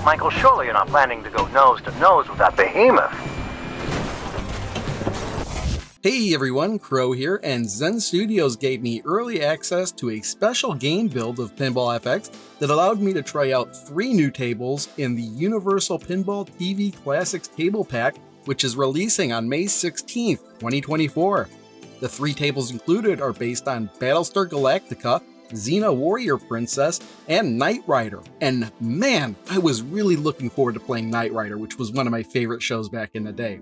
Michael, surely you're not planning to go nose to nose with that behemoth. Hey everyone, Crow here, and Zen Studios gave me early access to a special game build of Pinball FX that allowed me to try out 3 new tables in the Universal Pinball TV Classics table pack, which is releasing on May 16th, 2024. The 3 tables included are based on Battlestar Galactica, Xena Warrior Princess, and Knight Rider. And man, I was really looking forward to playing Knight Rider, which was one of my favorite shows back in the day.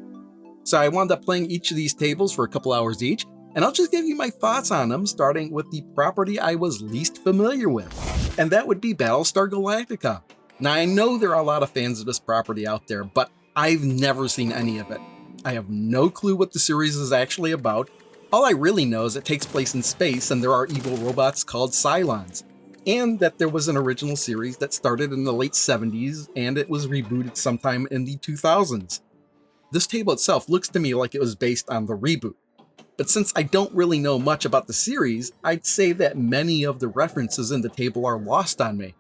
So I wound up playing each of these tables for a couple hours each, and I'll just give you my thoughts on them, starting with the property I was least familiar with, and that would be Battlestar Galactica. Now I know there are a lot of fans of this property out there, but I've never seen any of it. I have no clue what the series is actually about. All I really know is it takes place in space and there are evil robots called Cylons, and that there was an original series that started in the late 70s and it was rebooted sometime in the 2000s. This table itself looks to me like it was based on the reboot, but since I don't really know much about the series, I'd say that many of the references in the table are lost on me.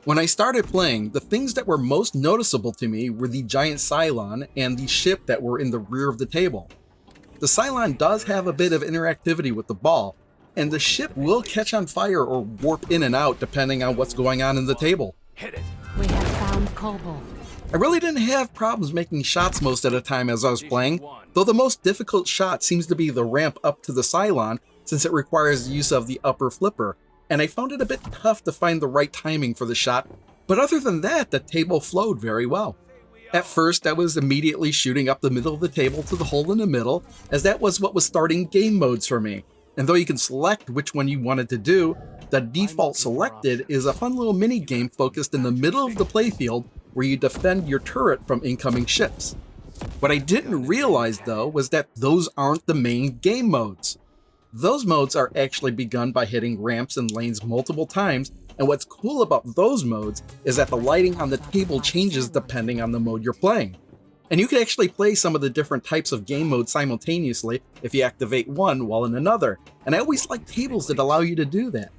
When I started playing, the things that were most noticeable to me were the giant Cylon and the ship that were in the rear of the table. The Cylon does have a bit of interactivity with the ball, and the ship will catch on fire or warp in and out depending on what's going on in the table. Hit it. We have found Cobalt. I really didn't have problems making shots most of the time as I was playing, though the most difficult shot seems to be the ramp up to the Cylon since it requires the use of the upper flipper, and I found it a bit tough to find the right timing for the shot, but other than that, the table flowed very well. At first, I was immediately shooting up the middle of the table to the hole in the middle, as that was what was starting game modes for me, and though you can select which one you wanted to do, the default selected is a fun little mini game focused in the middle of the playfield where you defend your turret from incoming ships. What I didn't realize though was that those aren't the main game modes. Those modes are actually begun by hitting ramps and lanes multiple times, and what's cool about those modes is that the lighting on the table changes depending on the mode you're playing. And you can actually play some of the different types of game modes simultaneously if you activate one while in another, and I always like tables that allow you to do that.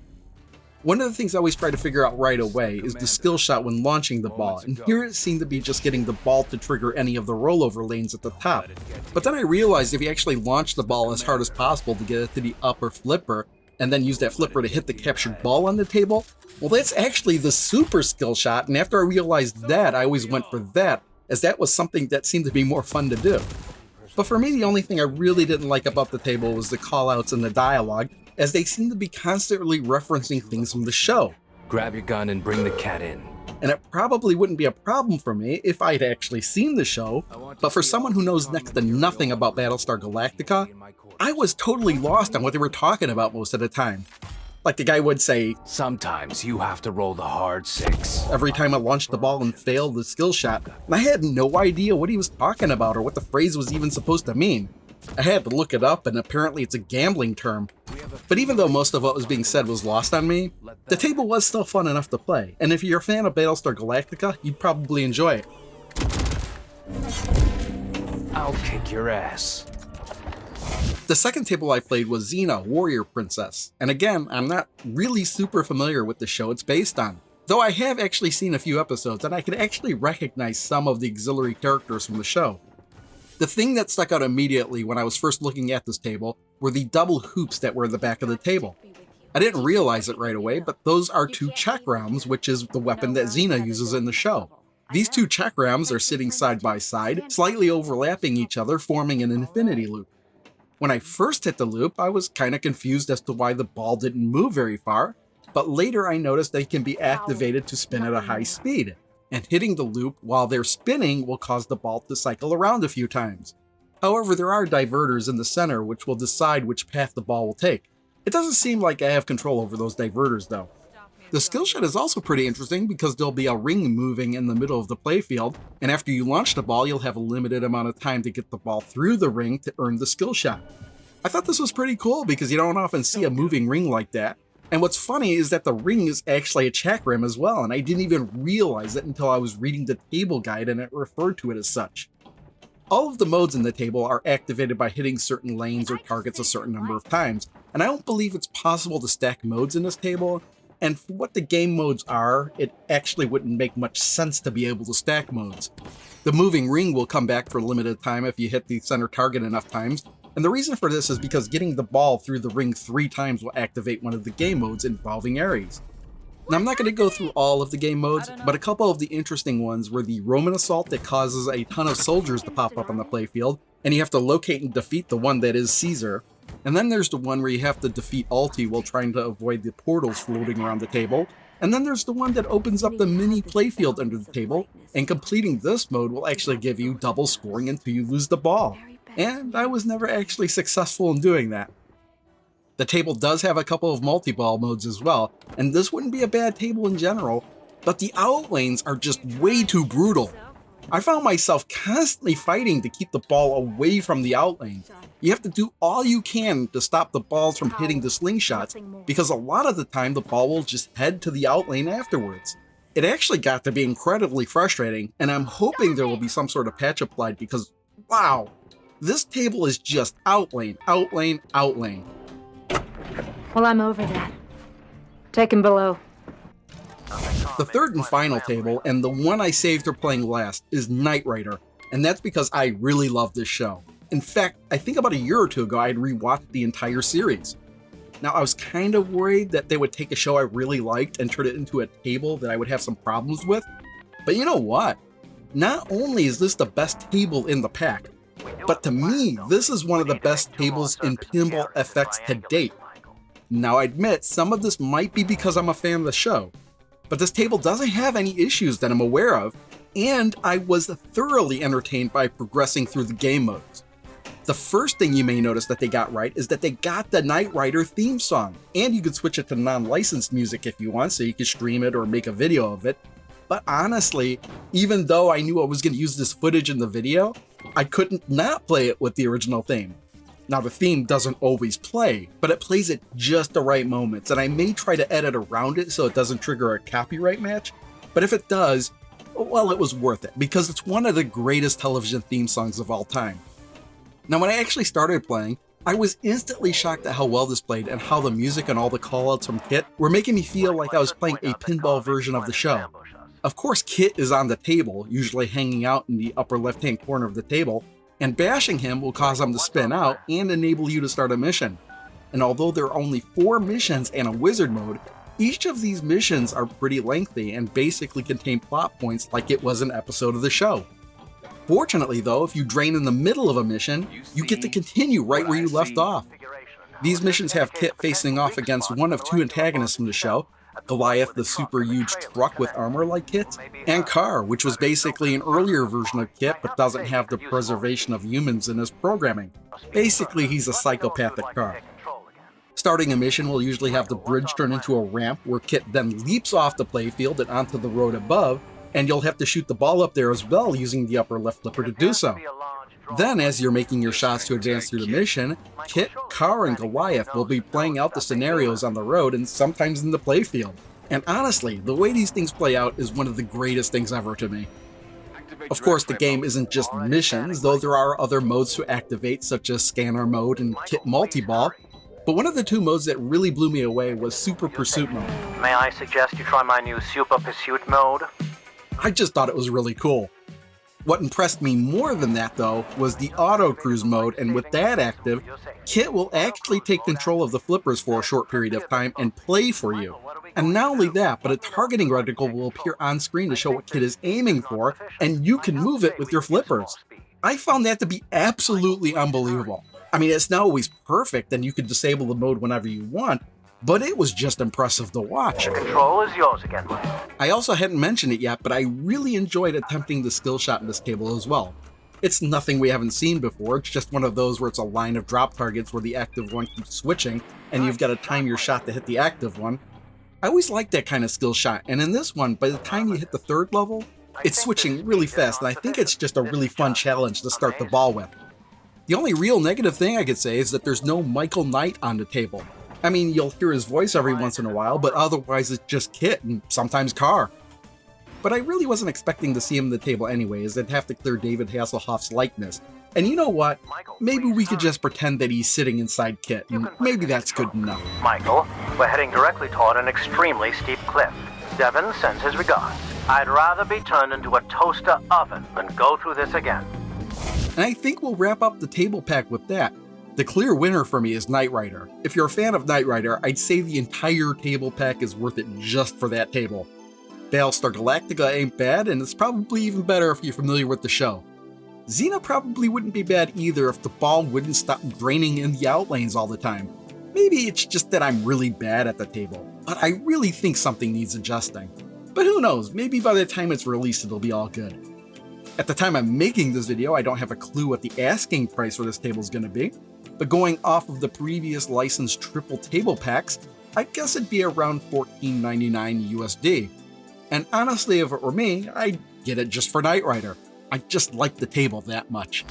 One of the things I always try to figure out right away is the skill shot when launching the ball, and here it seemed to be just getting the ball to trigger any of the rollover lanes at the top. But then I realized if you actually launch the ball as hard as possible to get it to the upper flipper, and then use that flipper to hit the captured ball on the table, well that's actually the super skill shot, and after I realized that, I always went for that, as that was something that seemed to be more fun to do. But for me, the only thing I really didn't like about the table was the callouts and the dialogue, as they seem to be constantly referencing things from the show. Grab your gun and bring the cat in. And it probably wouldn't be a problem for me if I'd actually seen the show, but for someone who knows next to nothing about Battlestar Galactica, I was totally lost on what they were talking about most of the time. Like the guy would say, Sometimes you have to roll the hard 6. every time I launched the ball and failed the skill shot, and I had no idea what he was talking about or what the phrase was even supposed to mean. I had to look it up, and apparently it's a gambling term. But even though most of what was being said was lost on me, the table was still fun enough to play, and if you're a fan of Battlestar Galactica, you'd probably enjoy it. I'll kick your ass. The second table I played was Xena Warrior Princess, and again, I'm not really super familiar with the show it's based on, though I have actually seen a few episodes and I can actually recognize some of the auxiliary characters from the show. The thing that stuck out immediately when I was first looking at this table were the double hoops that were in the back of the table. I didn't realize it right away, but those are 2 chakrams, which is the weapon that Xena uses in the show. These 2 chakrams are sitting side by side, slightly overlapping each other, forming an infinity loop. When I first hit the loop, I was kinda confused as to why the ball didn't move very far, but later I noticed they can be activated to spin at a high speed, and hitting the loop while they're spinning will cause the ball to cycle around a few times. However, there are diverters in the center which will decide which path the ball will take. It doesn't seem like I have control over those diverters though. The skill shot is also pretty interesting because there'll be a ring moving in the middle of the playfield, and after you launch the ball, you'll have a limited amount of time to get the ball through the ring to earn the skill shot. I thought this was pretty cool because you don't often see a moving ring like that, and what's funny is that the ring is actually a chakram as well, and I didn't even realize it until I was reading the table guide and it referred to it as such. All of the modes in the table are activated by hitting certain lanes or targets a certain number of times, and I don't believe it's possible to stack modes in this table, and for what the game modes are, it actually wouldn't make much sense to be able to stack modes. The moving ring will come back for a limited time if you hit the center target enough times, and the reason for this is because getting the ball through the ring 3 times will activate one of the game modes involving Ares. Now, I'm not going to go through all of the game modes, but a couple of the interesting ones were the Roman Assault that causes a ton of soldiers to pop up on the playfield, and you have to locate and defeat the one that is Caesar. And then there's the one where you have to defeat Alti while trying to avoid the portals floating around the table. And then there's the one that opens up the mini playfield under the table, and completing this mode will actually give you double scoring until you lose the ball. And I was never actually successful in doing that. The table does have a couple of multi-ball modes as well, and this wouldn't be a bad table in general, but the outlanes are just way too brutal. I found myself constantly fighting to keep the ball away from the outlane. You have to do all you can to stop the balls from hitting the slingshots, because a lot of the time the ball will just head to the outlane afterwards. It actually got to be incredibly frustrating, and I'm hoping there will be some sort of patch applied because, wow, this table is just outlane, outlane, outlane. Well, I'm over that. Take him below. The third and final table, and the one I saved for playing last, is Knight Rider, and that's because I really love this show. In fact, I think about a year or two ago I had rewatched the entire series. Now, I was kind of worried that they would take a show I really liked and turn it into a table that I would have some problems with, but you know what? Not only is this the best table in the pack, but to me, this is one of the best tables in Pinball FX to date. Now, I admit, some of this might be because I'm a fan of the show, but this table doesn't have any issues that I'm aware of, and I was thoroughly entertained by progressing through the game modes. The first thing you may notice that they got right is that they got the Knight Rider theme song, and you could switch it to non-licensed music if you want, so you could stream it or make a video of it. But honestly, even though I knew I was going to use this footage in the video, I couldn't not play it with the original theme. Now, the theme doesn't always play, but it plays at just the right moments, and I may try to edit around it so it doesn't trigger a copyright match, but if it does, well, it was worth it, because it's one of the greatest television theme songs of all time. Now, when I actually started playing, I was instantly shocked at how well this played and how the music and all the callouts from Kit were making me feel like I was playing a pinball version of the show. Of course, Kit is on the table, usually hanging out in the upper left-hand corner of the table, and bashing him will cause him to spin out and enable you to start a mission. And although there are only 4 missions and a wizard mode, each of these missions are pretty lengthy and basically contain plot points like it was an episode of the show. Fortunately though, if you drain in the middle of a mission, you get to continue right where you left off. These missions have Kit facing off against one of 2 antagonists from the show, Goliath, the super huge truck with armor like Kit, and Car, which was basically an earlier version of Kit but doesn't have the preservation of humans in his programming. Basically, he's a psychopathic Car. Starting a mission will usually have the bridge turn into a ramp where Kit then leaps off the playfield and onto the road above, and you'll have to shoot the ball up there as well using the upper left flipper to do so. Then, as you're making your shots to advance through the mission, Kit, Car, and Goliath will be playing out the scenarios on the road and sometimes in the playfield. And honestly, the way these things play out is one of the greatest things ever to me. Of course, the game isn't just missions, though there are other modes to activate, such as Scanner Mode and Kit Multi-Ball, but one of the 2 modes that really blew me away was Super Pursuit Mode. May I suggest you try my new Super Pursuit mode? I just thought it was really cool. What impressed me more than that, though, was the Auto Cruise mode, and with that active, Kit will actually take control of the flippers for a short period of time and play for you. And not only that, but a targeting reticle will appear on screen to show what Kit is aiming for, and you can move it with your flippers. I found that to be absolutely unbelievable. I mean, it's not always perfect, and you can disable the mode whenever you want, but it was just impressive to watch. The control is yours again, Mike. I also hadn't mentioned it yet, but I really enjoyed attempting the skill shot in this table as well. It's nothing we haven't seen before, it's just one of those where it's a line of drop targets where the active one keeps switching, and you've got to time your shot to hit the active one. I always liked that kind of skill shot, and in this one, by the time you hit the 3rd level, it's switching really fast, and I think it's just a really fun challenge to start the ball with. The only real negative thing I could say is that there's no Michael Knight on the table. I mean, you'll hear his voice every once in a while, but otherwise it's just Kit and sometimes Car. But I really wasn't expecting to see him at the table anyway, as they'd have to clear David Hasselhoff's likeness. And you know what? Maybe we could just pretend that he's sitting inside Kit, and maybe that's good enough. Michael, We're heading directly toward an extremely steep cliff. Devin sends his regards. I'd rather be turned into a toaster oven than go through this again. And I think we'll wrap up the table pack with that. The clear winner for me is Knight Rider. If you're a fan of Knight Rider, I'd say the entire table pack is worth it just for that table. Battlestar Galactica ain't bad, and it's probably even better if you're familiar with the show. Xena probably wouldn't be bad either if the ball wouldn't stop draining in the outlanes all the time. Maybe it's just that I'm really bad at the table, but I really think something needs adjusting. But who knows, maybe by the time it's released it'll be all good. At the time I'm making this video, I don't have a clue what the asking price for this table is going to be, but going off of the previous licensed triple table packs, I guess it'd be around $14.99 USD. And honestly, if it were me, I'd get it just for Knight Rider. I just like the table that much.